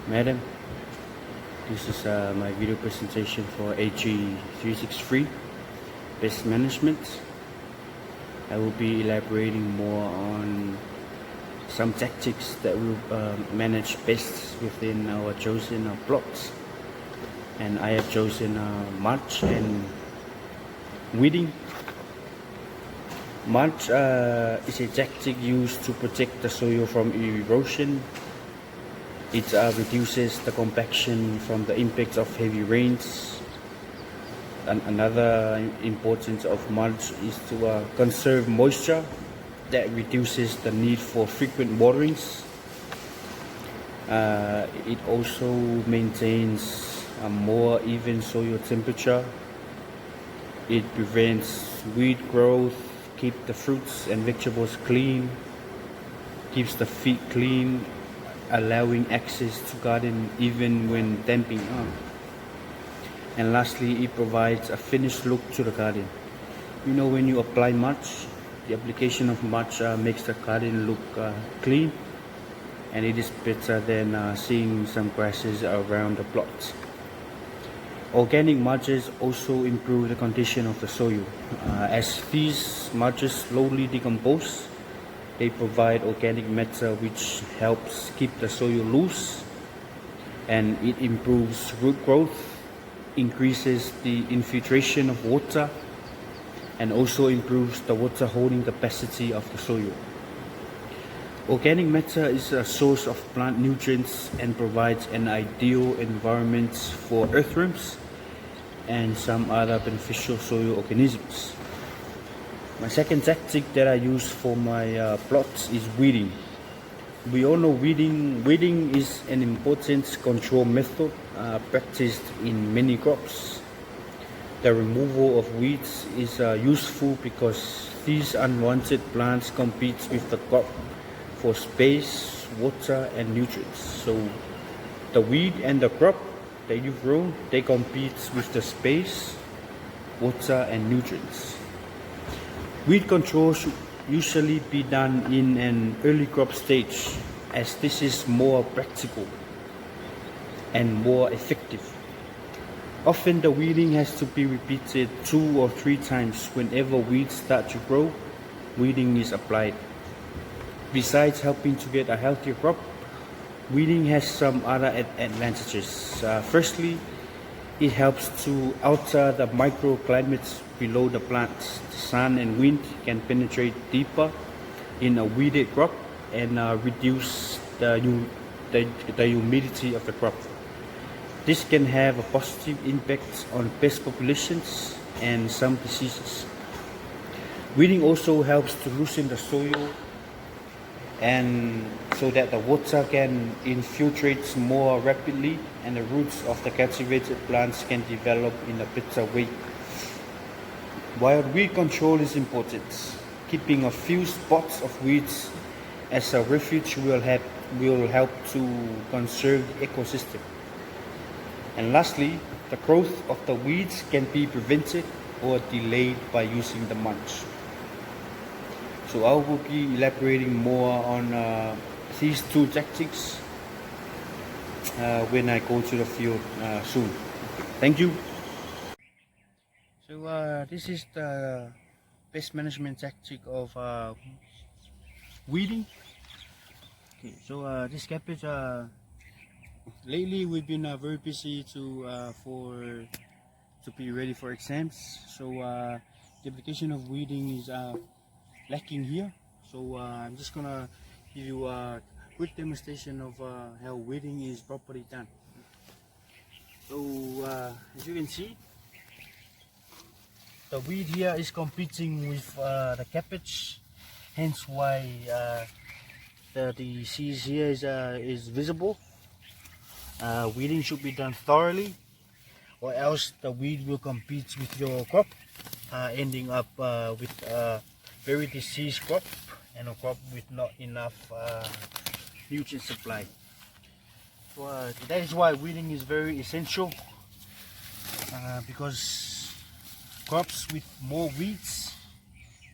Madam, this is my video presentation for AG363 Pest Management. I will be elaborating more on some tactics that will manage pests within our chosen plots. And I have chosen mulch and weeding. Mulch is a tactic used to protect the soil from erosion. It reduces the compaction from the impact of heavy rains. And another importance of mulch is to conserve moisture. That reduces the need for frequent waterings. It also maintains a more even soil temperature. It prevents weed growth, keeps the fruits and vegetables clean, keeps the feet clean, allowing access to garden even when damping up. And lastly, it provides a finished look to the garden. You know, when you apply mulch, the application of mulch makes the garden look clean, and it is better than seeing some grasses around the plots. Organic mulches also improve the condition of the soil. As these mulches slowly decompose, they provide organic matter which helps keep the soil loose, and it improves root growth, increases the infiltration of water, and also improves the water holding capacity of the soil. Organic matter is a source of plant nutrients and provides an ideal environment for earthworms and some other beneficial soil organisms. My second tactic that I use for my plots is weeding. We all know weeding is an important control method practiced in many crops. The removal of weeds is useful because these unwanted plants compete with the crop for space, water and nutrients. So the weed and the crop that you've grown, they compete with the space, water and nutrients. Weed control should usually be done in an early crop stage, as this is more practical and more effective. Often the weeding has to be repeated 2 or 3 times whenever weeds start to grow. Weeding is applied. Besides helping to get a healthier crop, weeding has some other advantages. Firstly, it helps to alter the microclimates below the plants. The sun and wind can penetrate deeper in a weeded crop and reduce the humidity of the crop. This can have a positive impact on pest populations and some diseases. Weeding also helps to loosen the soil, and so that the water can infiltrate more rapidly and the roots of the cultivated plants can develop in a better way. While weed control is important, keeping a few spots of weeds as a refuge will help to conserve the ecosystem. And lastly, the growth of the weeds can be prevented or delayed by using the mulch. So I will be elaborating more on these 2 tactics when I go to the field soon. Thank you. So this is the pest management tactic of weeding. Okay, so this cabbage, lately we've been very busy to be ready for exams. So the application of weeding is lacking here. So I'm just gonna give you a quick demonstration of how weeding is properly done. So as you can see, the weed here is competing with the cabbage, hence why the seeds here is visible. Weeding should be done thoroughly, or else the weed will compete with your crop, ending up with a very diseased crop and a crop with not enough nutrient supply. So that is why weeding is very essential, because crops with more weeds,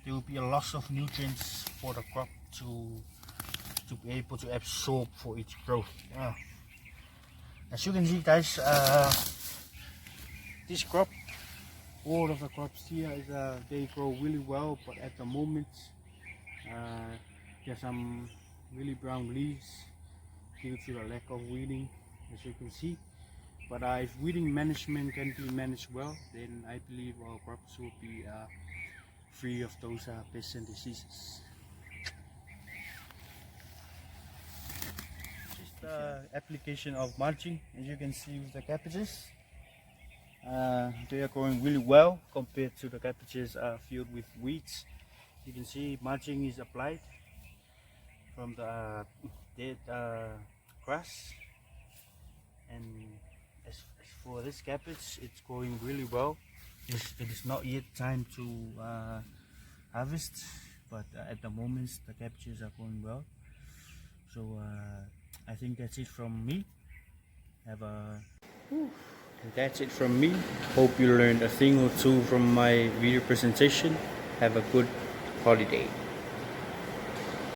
there will be a loss of nutrients for the crop to be able to absorb for its growth. As you can see, guys, this crop, all of the crops here, they grow really well, but at the moment there's some really brown leaves due to the lack of weeding, as you can see. But if weeding management can be managed well, then I believe our crops will be free of those pests and diseases. Just application of mulching, as you can see with the cabbages. They are growing really well compared to the cabbages filled with weeds. You can see mulching is applied from the dead grass, and as for this cabbage, it's growing really well. It is not yet time to harvest, but at the moment the cabbages are growing well. So I think that's it from me. That's it from me. Hope you learned a thing or two from my video presentation. Have a good holiday.